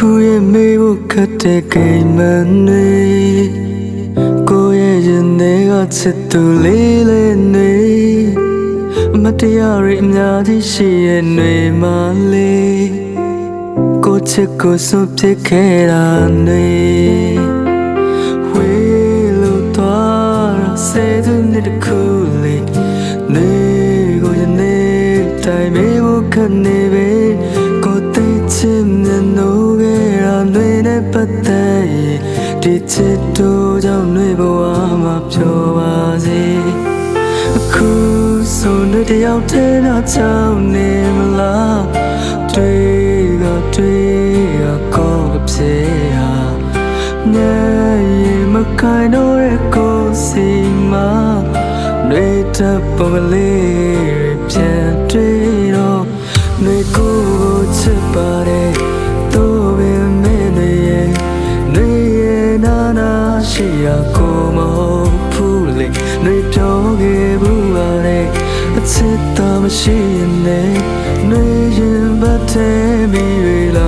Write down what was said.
ခုရဲ့မေးဖို့ခက်တဲ့ကိမ်မန်တွေကိုရဲ့ရင်ထဲကချစ်သူလေးလေးနေမတရားရအများကြီးရှိရဲ့ຫນွေမလေးကိုချစ်ကိုစွန့်ပစ်ခဲ့တာနေဝေးလို့သွားရစေသူနဲ့တခုလေးနေကိုရဲ့နေတိုင်းမေးဖို့ခက်နေပဲကိုသိချင်မြတ်နိုးခဲ့တာတွေနဲ့ပတ်သက်ရင်ဒီချစ်တို့ကြောင့်တွေဘဝမှာပြောပါစေအခုဆိုနေတယောက်တည်းတော့ချောင်းနေမလားတွေ့ကောကပြေဟာညရင်မခိုင်တော့ရဲ့ကိုစီမာနေတပေါ်လေးပြန်တွေ့တော့နေကိုချစ်ပါတယ်တော့ပင်မင်းရဲ့နေရဲ့နာနာရှိရကိုမဟုတ်ဘူးလေနေပြောခဲ့ဘူးပါလေအချစ်တော်မရှိရင်နေရင်ပတ်တယ်မိရလာ